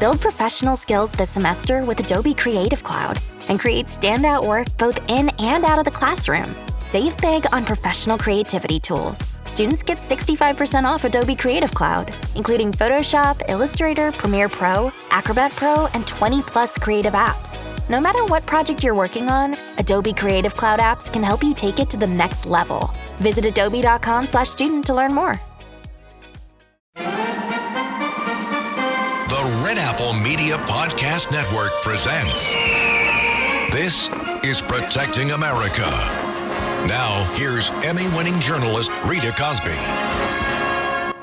Build professional skills this semester with Adobe Creative Cloud and create standout work both in and out of the classroom. Save big on professional creativity tools. Students get 65% off Adobe Creative Cloud, including Photoshop, Illustrator, Premiere Pro, Acrobat Pro, and 20+ creative apps. No matter what project you're working on, Adobe Creative Cloud apps can help you take it to the next level. Visit adobe.com/student to learn more. The Red Apple Media Podcast Network presents This is Protecting America. Now, here's Emmy-winning journalist Rita Cosby.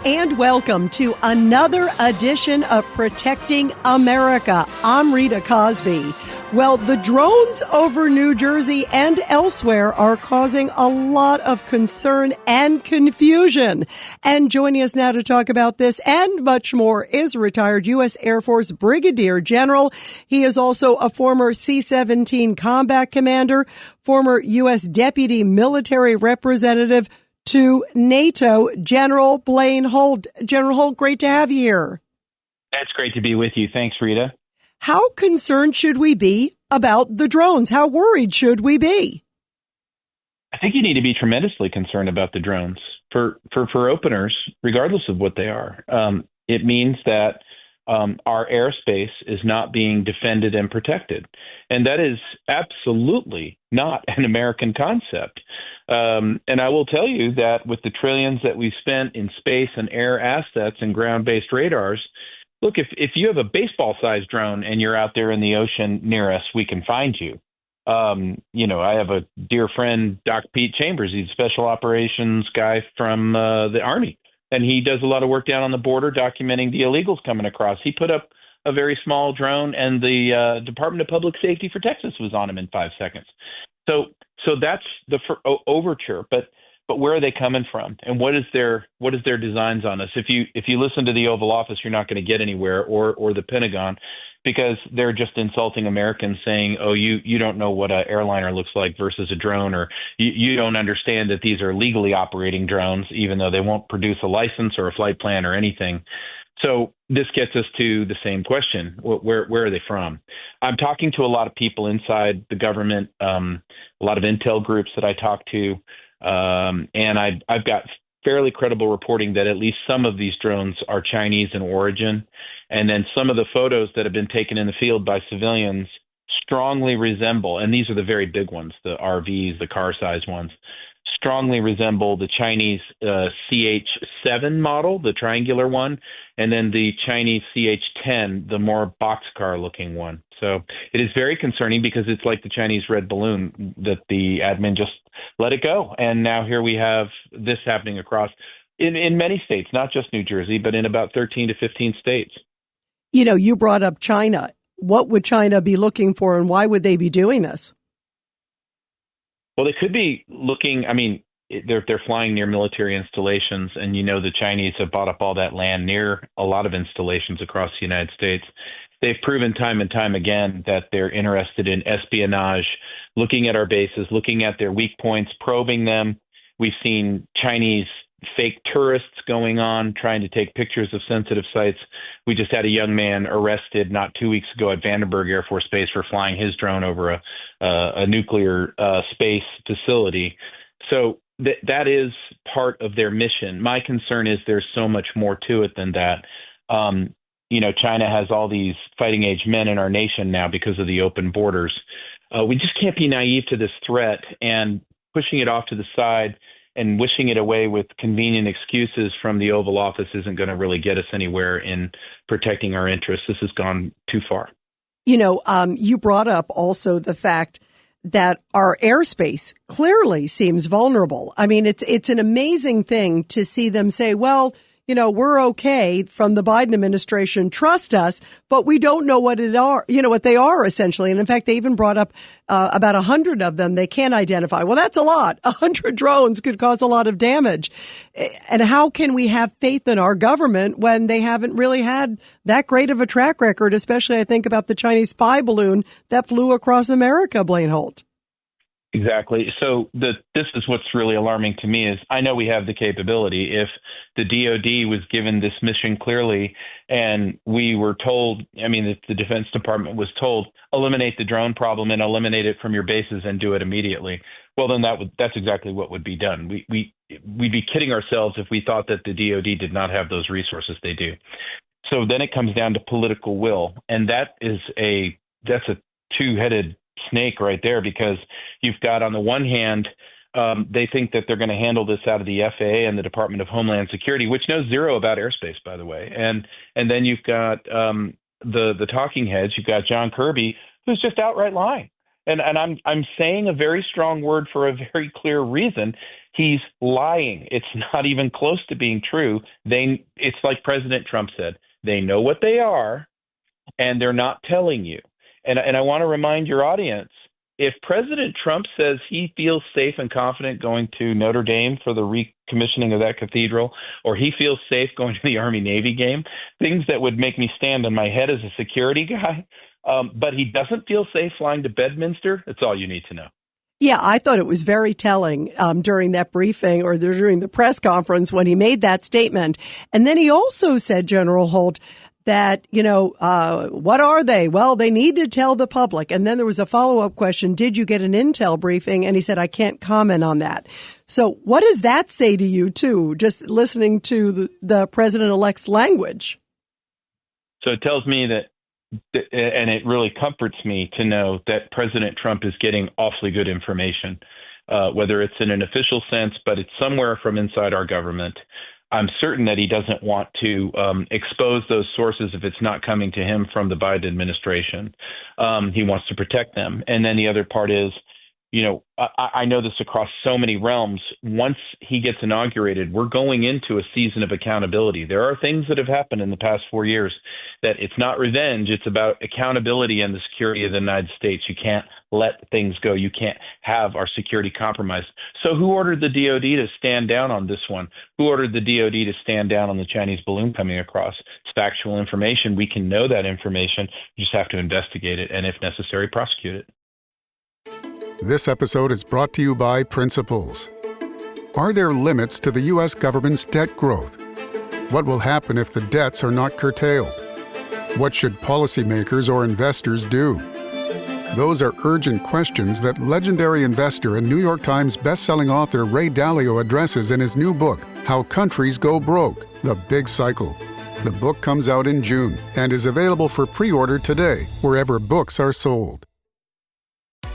And welcome to another edition of Protecting America. I'm Rita Cosby. Well, the drones over New Jersey and elsewhere are causing a lot of concern and confusion. And joining us now to talk about this and much more is retired U.S. Air Force Brigadier General. He is also a former C-17 combat commander, former U.S. Deputy Military Representative to NATO, General Blaine Holt. General Holt, great to have you here. It's great to be with you. Thanks, Rita. How concerned should we be about the drones? How worried should we be? I think you need to be tremendously concerned about the drones for openers, regardless of what they are. It means that our airspace is not being defended and protected. And that is absolutely not an American concept. And I will tell you that with the trillions that we've spent in space and air assets and ground-based radars, look, if you have a baseball-sized drone and you're out there in the ocean near us, we can find you. I have a dear friend, Doc Pete Chambers. He's a special operations guy from the Army, and he does a lot of work down on the border documenting the illegals coming across. He put up a very small drone, and the Department of Public Safety for Texas was on him in 5 seconds. So that's the overture, but where are they coming from, and what is their designs on us? If you listen to the Oval Office, you're not going to get anywhere, or the Pentagon, because they're just insulting Americans, saying, "Oh, you don't know what an airliner looks like versus a drone," or you don't understand that these are legally operating drones, even though they won't produce a license or a flight plan or anything. So this gets us to the same question: where are they from? I'm talking to a lot of people inside the government, a lot of intel groups that I talk to. And I've got fairly credible reporting that at least some of these drones are Chinese in origin. And then some of the photos that have been taken in the field by civilians strongly resemble, and these are the very big ones, the RVs, the car-sized ones, strongly resemble the Chinese CH-7 model, the triangular one, and then the Chinese CH-10, the more boxcar-looking one. So it is very concerning because it's like the Chinese red balloon that the admin just let it go. And now here we have this happening across in many states, not just New Jersey, but in about 13 to 15 states. You know, you brought up China. What would China be looking for, and why would they be doing this? Well, they could be looking, they're flying near military installations, and the Chinese have bought up all that land near a lot of installations across the United States. They've proven time and time again that they're interested in espionage, looking at our bases, looking at their weak points, probing them. We've seen Chinese fake tourists going on, trying to take pictures of sensitive sites. We just had a young man arrested not 2 weeks ago at Vandenberg Air Force Base for flying his drone over a nuclear space facility. So that is part of their mission. My concern is there's so much more to it than that. China has all these fighting age men in our nation now because of the open borders. We just can't be naive to this threat, and pushing it off to the side and wishing it away with convenient excuses from the Oval Office isn't going to really get us anywhere in protecting our interests. This has gone too far. You brought up also the fact that our airspace clearly seems vulnerable. I mean, it's an amazing thing to see them say, well, we're okay from the Biden administration, trust us, but we don't know what they are essentially. And in fact, they even brought up about 100 of them they can't identify. Well, that's a lot. 100 drones could cause a lot of damage. And how can we have faith in our government when they haven't really had that great of a track record, especially I think about the Chinese spy balloon that flew across America, Blaine Holt? Exactly. So this is what's really alarming to me is I know we have the capability. If the DOD was given this mission clearly and we were told, if the Defense Department was told, eliminate the drone problem and eliminate it from your bases and do it immediately, well, then that's exactly what would be done. We'd be kidding ourselves if we thought that the DOD did not have those resources. They do. So then it comes down to political will. And that's a two-headed snake right there, because you've got, on the one hand, they think that they're going to handle this out of the FAA and the Department of Homeland Security, which knows zero about airspace, by the way. And then you've got the talking heads. You've got John Kirby, who's just outright lying. And I'm saying a very strong word for a very clear reason. He's lying. It's not even close to being true. It's like President Trump said, they know what they are, and they're not telling you. And I want to remind your audience, if President Trump says he feels safe and confident going to Notre Dame for the recommissioning of that cathedral, or he feels safe going to the Army-Navy game, things that would make me stand on my head as a security guy, but he doesn't feel safe flying to Bedminster, that's all you need to know. Yeah, I thought it was very telling during that briefing or during the press conference when he made that statement. And then he also said, General Holt, that, what are they? Well, they need to tell the public. And then there was a follow-up question. Did you get an intel briefing? And he said, I can't comment on that. So what does that say to you, too, just listening to the president-elect's language? So it tells me that, and it really comforts me to know that President Trump is getting awfully good information, whether it's in an official sense, but it's somewhere from inside our government. I'm certain that he doesn't want to expose those sources if it's not coming to him from the Biden administration. He wants to protect them. And then the other part is, I know this across so many realms. Once he gets inaugurated, we're going into a season of accountability. There are things that have happened in the past 4 years that it's not revenge. It's about accountability and the security of the United States. You can't let things go. You can't have our security compromised. So who ordered the DOD to stand down on this one? Who ordered the DOD to stand down on the Chinese balloon coming across? It's factual information. We can know that information. You just have to investigate it and, if necessary, prosecute it. This episode is brought to you by Principles. Are there limits to the U.S. government's debt growth? What will happen if the debts are not curtailed? What should policymakers or investors do? Those are urgent questions that legendary investor and New York Times bestselling author Ray Dalio addresses in his new book, How Countries Go Broke: The Big Cycle. The book comes out in June and is available for pre-order today, wherever books are sold.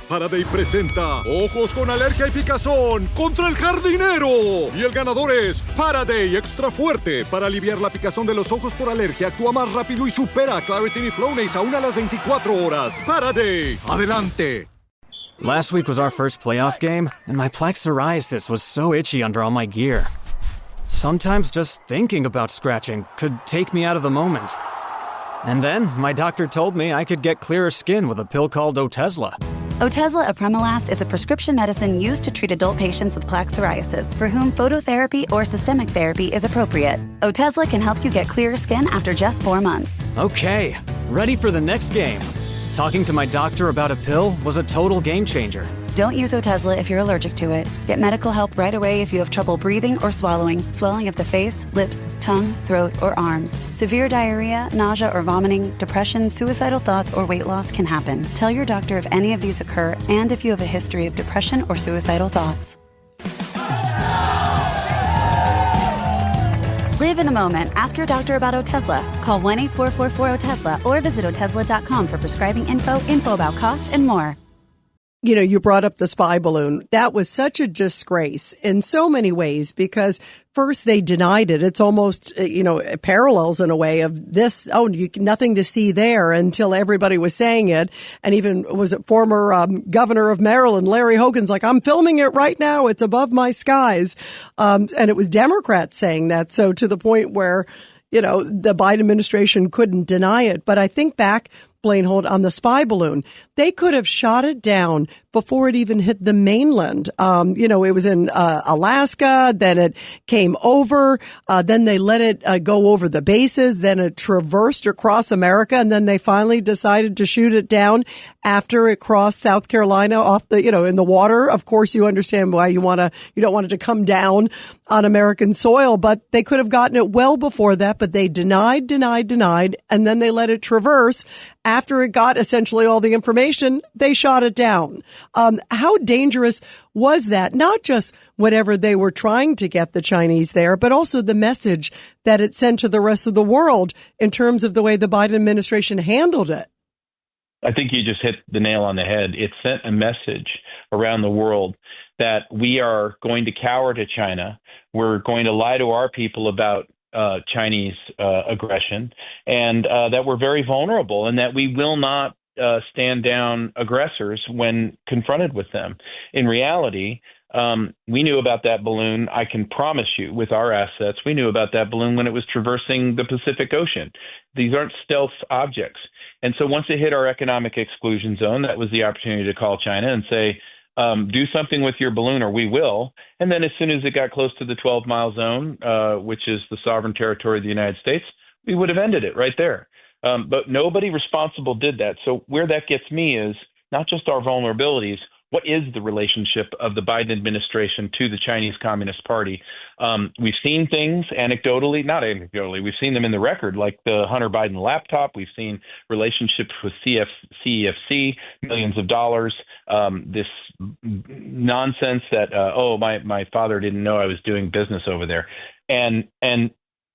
Faraday presenta Ojos con Alergia y Picazón contra el Jardinero. Y el ganador es Faraday Extra Fuerte. Para aliviar la picazón de los ojos por alergia, actúa más rápido y supera Claritin y Flonase aún a las 24 horas. Faraday, adelante. Last week was our first playoff game, and my plaque psoriasis was so itchy under all my gear. Sometimes just thinking about scratching could take me out of the moment. And then my doctor told me I could get clearer skin with a pill called Otezla. Otezla apremilast is a prescription medicine used to treat adult patients with plaque psoriasis for whom phototherapy or systemic therapy is appropriate. Otezla can help you get clearer skin after just 4 months. Okay, ready for the next game. Talking to my doctor about a pill was a total game changer. Don't use Otezla if you're allergic to it. Get medical help right away if you have trouble breathing or swallowing, swelling of the face, lips, tongue, throat, or arms. Severe diarrhea, nausea or vomiting, depression, suicidal thoughts, or weight loss can happen. Tell your doctor if any of these occur and if you have a history of depression or suicidal thoughts. Live in the moment. Ask your doctor about Otezla. Call 1-844-4-OTEZLA or visit Otezla.com for prescribing info about cost, and more. You brought up the spy balloon. That was such a disgrace in so many ways because first they denied it. It's almost, parallels in a way of this, nothing to see there until everybody was saying it. And even was it former governor of Maryland, Larry Hogan's like, I'm filming it right now. It's above my skies. And it was Democrats saying that. So to the point where the Biden administration couldn't deny it. But I think back Blaine Holt, on the spy balloon. They could have shot it down before it even hit the mainland. It was in Alaska, then it came over, then they let it go over the bases, then it traversed across America, and then they finally decided to shoot it down after it crossed South Carolina off the, in the water. Of course, you understand why you don't want it to come down on American soil, but they could have gotten it well before that, but they denied, and then they let it traverse. After it got essentially all the information, they shot it down. How dangerous was that? Not just whatever they were trying to get the Chinese there, but also the message that it sent to the rest of the world in terms of the way the Biden administration handled it. I think you just hit the nail on the head. It sent a message around the world that we are going to cower to China. We're going to lie to our people about Chinese aggression, and that we're very vulnerable, and that we will not stand down aggressors when confronted with them. In reality, we knew about that balloon. I can promise you, with our assets, we knew about that balloon when it was traversing the Pacific Ocean. These aren't stealth objects. And so once it hit our economic exclusion zone, that was the opportunity to call China and say, do something with your balloon or we will. And then as soon as it got close to the 12-mile zone, which is the sovereign territory of the United States, we would have ended it right there. But nobody responsible did that. So where that gets me is not just our vulnerabilities. What is the relationship of the Biden administration to the Chinese Communist Party? We've seen things not anecdotally, we've seen them in the record, like the Hunter Biden laptop. We've seen relationships with CEFC, millions of dollars. This nonsense that, my father didn't know I was doing business over there. And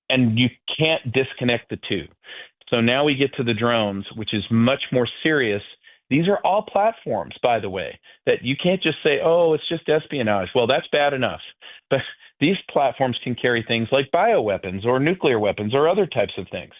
you can't disconnect the two. So now we get to the drones, which is much more serious. These are all platforms, by the way, that you can't just say, it's just espionage. Well, that's bad enough. But these platforms can carry things like bioweapons or nuclear weapons or other types of things.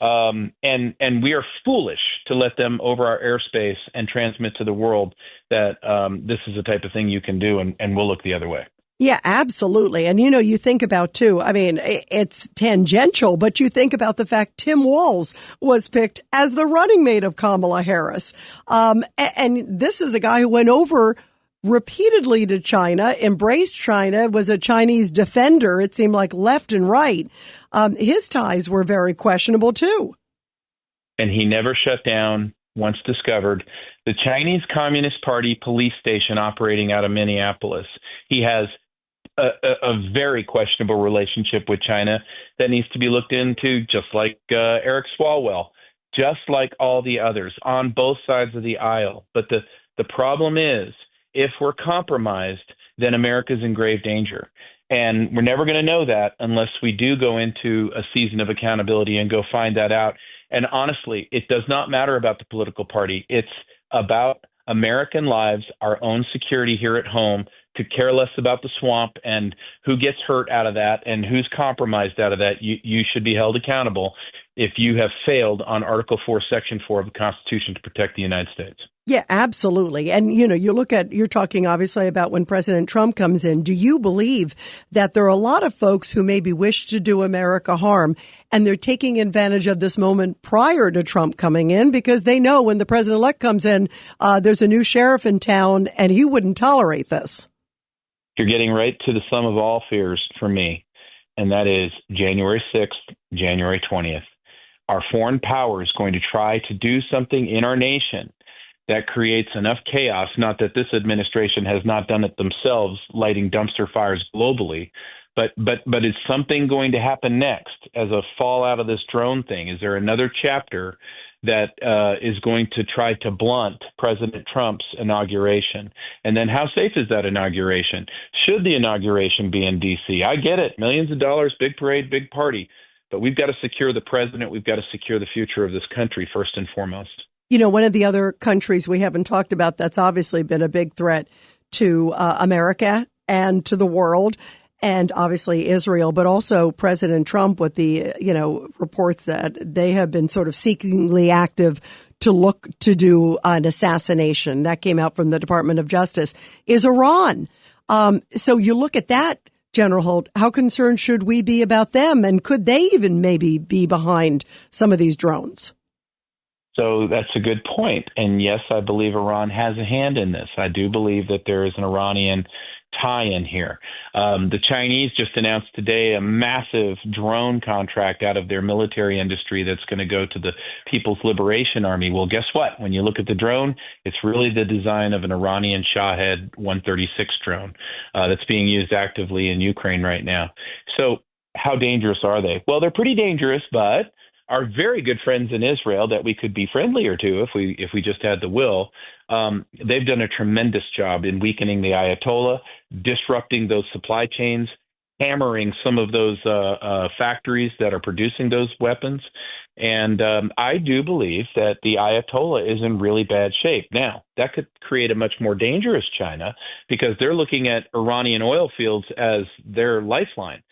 And we are foolish to let them over our airspace and transmit to the world that this is the type of thing you can do, and we'll look the other way. Yeah, absolutely. And, you think about, too, it's tangential, but you think about the fact Tim Walz was picked as the running mate of Kamala Harris. And this is a guy who went over repeatedly to China, embraced China, was a Chinese defender, it seemed like, left and right. His ties were very questionable, too. And he never shut down, once discovered, the Chinese Communist Party police station operating out of Minneapolis. He has a very questionable relationship with China that needs to be looked into, just like Eric Swalwell, just like all the others on both sides of the aisle. But the problem is, if we're compromised, then America's in grave danger. And we're never going to know that unless we do go into a season of accountability and go find that out. And honestly, it does not matter about the political party. It's about American lives, our own security here at home, to care less about the swamp and who gets hurt out of that and who's compromised out of that. You should be held accountable if you have failed on Article 4, Section 4 of the Constitution to protect the United States. Yeah, absolutely. And, you're talking obviously about when President Trump comes in. Do you believe that there are a lot of folks who maybe wish to do America harm, and they're taking advantage of this moment prior to Trump coming in because they know when the president-elect comes in, there's a new sheriff in town and he wouldn't tolerate this? You're getting right to the sum of all fears for me, and that is January 6th, January 20th. Our foreign power is going to try to do something in our nation that creates enough chaos, not that this administration has not done it themselves, lighting dumpster fires globally, but is something going to happen next as a fallout of this drone thing? Is there another chapter that is going to try to blunt President Trump's inauguration? And then how safe is that inauguration? Should the inauguration be in D.C.? I get it. Millions of dollars, big parade, big party. But we've got to secure the president. We've got to secure the future of this country first and foremost. One of the other countries we haven't talked about that's obviously been a big threat to America and to the world, and obviously Israel, but also President Trump with the, reports that they have been sort of seekingly active to look to do an assassination. That came out from the Department of Justice, is Iran. So you look at that, General Holt, how concerned should we be about them? And could they even maybe be behind some of these drones? So that's a good point. And yes, I believe Iran has a hand in this. I do believe that there is an Iranian tie-in here. The Chinese just announced today a massive drone contract out of their military industry that's going to go to the People's Liberation Army. Well, guess what? When you look at the drone, it's really the design of an Iranian Shahed 136 drone that's being used actively in Ukraine right now. So how dangerous are they? Well, they're pretty dangerous, but our very good friends in Israel that we could be friendlier to if we just had the will, they've done a tremendous job in weakening the Ayatollah, disrupting those supply chains, hammering some of those factories that are producing those weapons. And I do believe that the Ayatollah is in really bad shape. Now, that could create a much more dangerous China because they're looking at Iranian oil fields as their lifeline.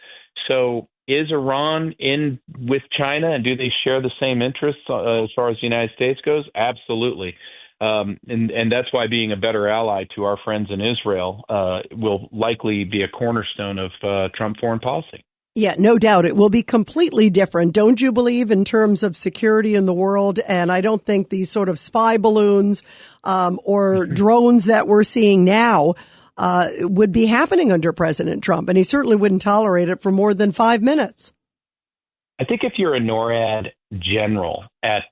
So is Iran in with China, and do they share the same interests as far as the United States goes? Absolutely. And that's why being a better ally to our friends in Israel will likely be a cornerstone of Trump foreign policy. Yeah, no doubt. It will be completely different. Don't you believe in terms of security in the world? And I don't think these sort of spy balloons or drones that we're seeing now would be happening under President Trump. And he certainly wouldn't tolerate it for more than 5 minutes. I think if you're a NORAD general at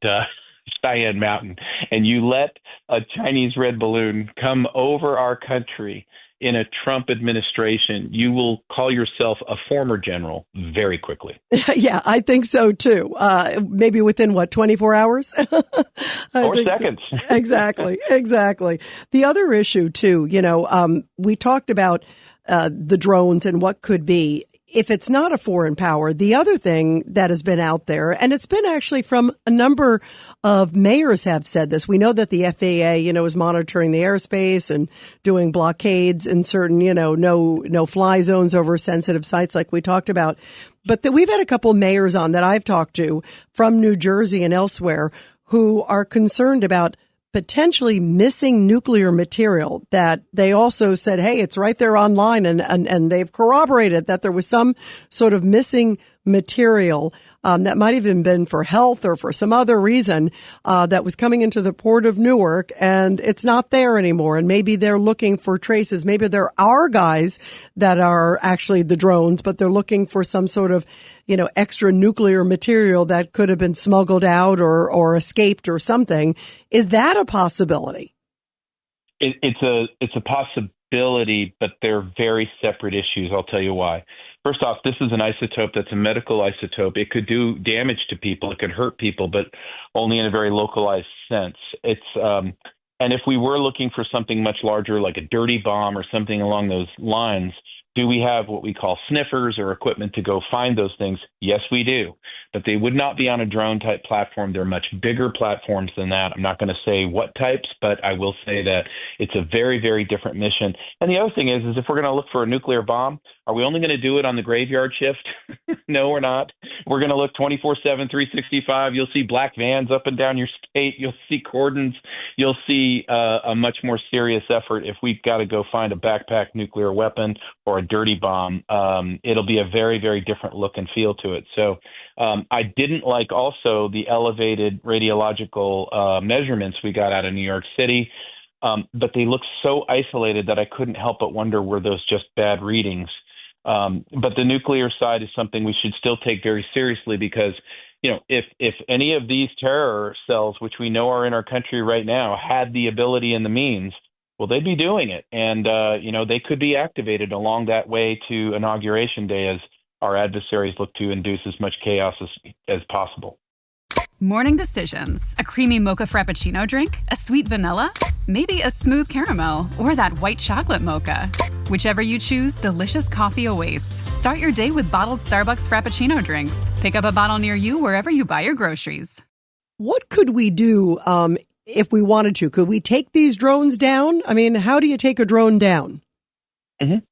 Cheyenne Mountain and you let a Chinese red balloon come over our country in a Trump administration, you will call yourself a former general very quickly. Yeah, I think so too. Maybe within 24 hours? Or seconds. So. Exactly. The other issue too, we talked about the drones and what could be. If it's not a foreign power, the other thing that has been out there, and it's been actually from a number of mayors have said this. We know that the FAA, is monitoring the airspace and doing blockades in certain, no fly zones over sensitive sites like we talked about. But we've had a couple of mayors on that I've talked to from New Jersey and elsewhere who are concerned about potentially missing nuclear material that they also said, hey, it's right there online. And they've corroborated that there was some sort of missing material that might have even been for health or for some other reason that was coming into the port of Newark, and it's not there anymore. And maybe they're looking for traces. Maybe there are guys that are actually the drones, but they're looking for some sort of, extra nuclear material that could have been smuggled out or escaped or something. Is that a possibility? It's a possibility, but they're very separate issues. I'll tell you why. First off, this is an isotope that's a medical isotope. It could do damage to people. It could hurt people, but only in a very localized sense. And if we were looking for something much larger, like a dirty bomb or something along those lines, do we have what we call sniffers or equipment to go find those things? Yes, we do. But they would not be on a drone type platform. They're much bigger platforms than that. I'm not going to say what types, but I will say that it's a very, very different mission. And the other thing is if we're going to look for a nuclear bomb, are we only going to do it on the graveyard shift? No, we're not. We're going to look 24/7, 365. You'll see black vans up and down your state. You'll see cordons. You'll see a much more serious effort if we've got to go find a backpack nuclear weapon or a dirty bomb. It'll be a very, very different look and feel to it. So I didn't like also the elevated radiological measurements we got out of New York City, but they look so isolated that I couldn't help but wonder, were those just bad readings? But the nuclear side is something we should still take very seriously because, if any of these terror cells, which we know are in our country right now, had the ability and the means, well, they'd be doing it. And, they could be activated along that way to Inauguration Day as our adversaries look to induce as much chaos as possible. Morning decisions. A creamy mocha frappuccino drink? A sweet vanilla? Maybe a smooth caramel or that white chocolate mocha. Whichever you choose, delicious coffee awaits. Start your day with bottled Starbucks Frappuccino drinks. Pick up a bottle near you wherever you buy your groceries. What could we do if we wanted to? Could we take these drones down? I mean, how do you take a drone down?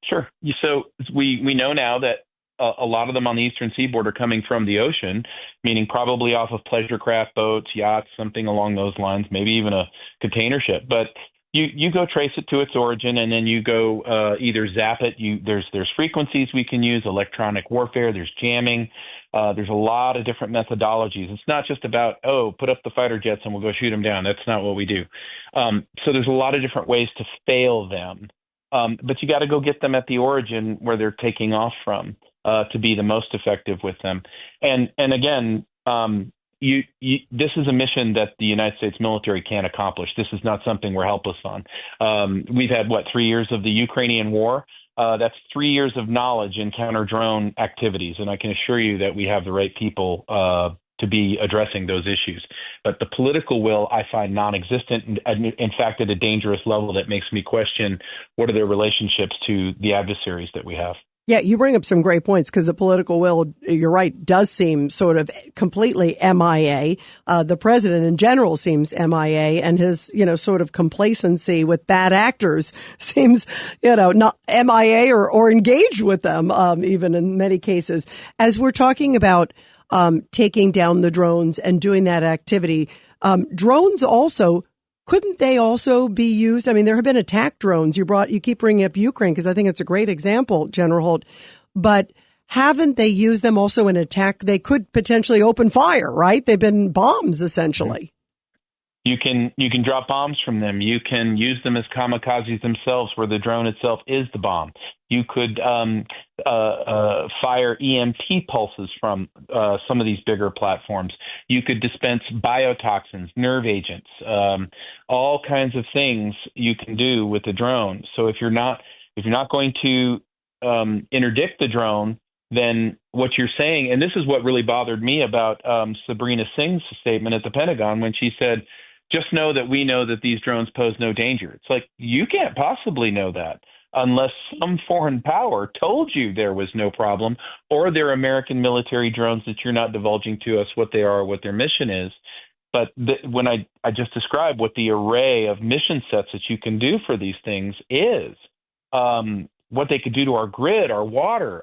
Sure. So we know now that a lot of them on the eastern seaboard are coming from the ocean, meaning probably off of pleasure craft boats, yachts, something along those lines, maybe even a container ship. But, you go trace it to its origin, and then you go either zap it. There's frequencies we can use, electronic warfare. There's jamming. There's a lot of different methodologies. It's not just about, put up the fighter jets and we'll go shoot them down. That's not what we do. So there's a lot of different ways to fail them. But you got to go get them at the origin where they're taking off from to be the most effective with them. And again, this is a mission that the United States military can't accomplish. This is not something we're helpless on. We've had, 3 years of the Ukrainian war? That's 3 years of knowledge in counter-drone activities, and I can assure you that we have the right people to be addressing those issues. But the political will I find non-existent, and in fact, at a dangerous level that makes me question what are their relationships to the adversaries that we have. Yeah, you bring up some great points because the political will, you're right, does seem sort of completely MIA. The president in general seems MIA, and his, sort of complacency with bad actors seems, not MIA or engaged with them, even in many cases. As we're talking about taking down the drones and doing that activity, drones also, couldn't they also be used? I mean, there have been attack drones. You keep bringing up Ukraine because I think it's a great example, General Holt. But haven't they used them also in attack? They could potentially open fire, right? They've been bombs, essentially. You can drop bombs from them. You can use them as kamikazes themselves, where the drone itself is the bomb. You could fire EMP pulses from some of these bigger platforms. You could dispense biotoxins, nerve agents, all kinds of things you can do with the drone. So if you're not going to interdict the drone, then what you're saying, and this is what really bothered me about Sabrina Singh's statement at the Pentagon when she said, just know that we know that these drones pose no danger. It's like, you can't possibly know that unless some foreign power told you there was no problem, or they're American military drones that you're not divulging to us what they are or what their mission is. But when I just described what the array of mission sets that you can do for these things is, what they could do to our grid, our water,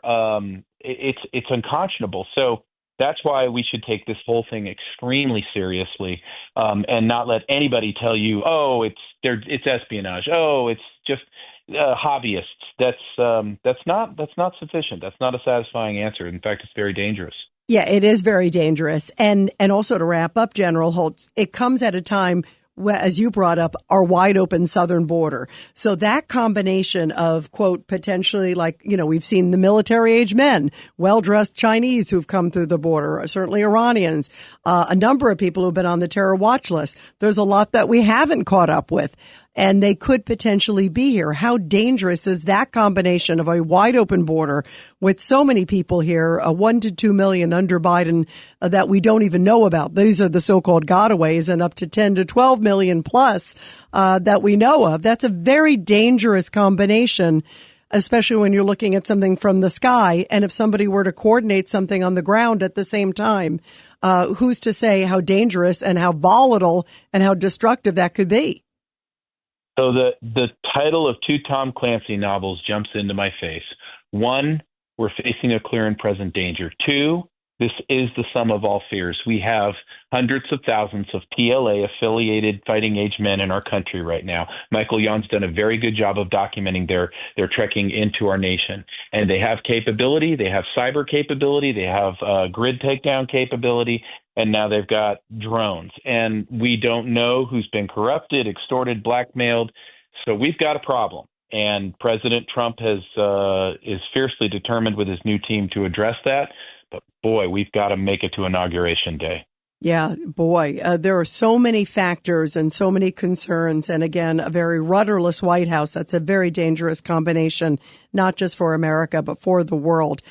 it's unconscionable. So that's why we should take this whole thing extremely seriously, and not let anybody tell you, it's espionage. It's just hobbyists. That's not sufficient. That's not a satisfying answer. In fact, it's very dangerous. Yeah, it is very dangerous. And also to wrap up, General Holt, it comes at a time, as you brought up, our wide open southern border. So that combination of, quote, potentially we've seen the military age men, well-dressed Chinese who've come through the border, certainly Iranians, a number of people who've been on the terror watch list. There's a lot that we haven't caught up with, and they could potentially be here. How dangerous is that combination of a wide open border with so many people here, 1 to 2 million under Biden that we don't even know about? These are the so-called gotaways, and up to 10 to 12 million plus that we know of. That's a very dangerous combination, especially when you're looking at something from the sky. And if somebody were to coordinate something on the ground at the same time, who's to say how dangerous and how volatile and how destructive that could be? So the title of 2 Tom Clancy novels jumps into my face. 1, we're facing a clear and present danger. 2, this is the sum of all fears. We have hundreds of thousands of PLA-affiliated fighting-age men in our country right now. Michael Young's done a very good job of documenting their trekking into our nation. And they have capability. They have cyber capability. They have grid takedown capability. And now they've got drones. And we don't know who's been corrupted, extorted, blackmailed. So we've got a problem. And President Trump is fiercely determined with his new team to address that. But boy, we've got to make it to Inauguration Day. Yeah, boy, there are so many factors and so many concerns. And again, a very rudderless White House. That's a very dangerous combination, not just for America, but for the world.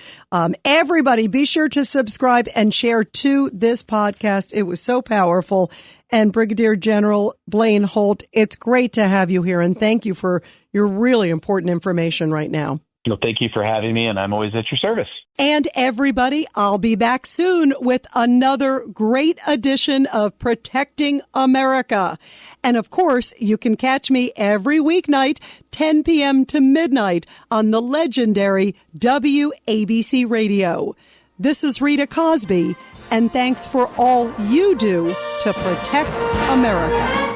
Everybody, be sure to subscribe and share to this podcast. It was so powerful. And Brigadier General Blaine Holt, it's great to have you here. And thank you for your really important information right now. Well, thank you for having me, and I'm always at your service. And everybody, I'll be back soon with another great edition of Protecting America. And of course, you can catch me every weeknight, 10 p.m. to midnight on the legendary WABC Radio. This is Rita Cosby, and thanks for all you do to protect America.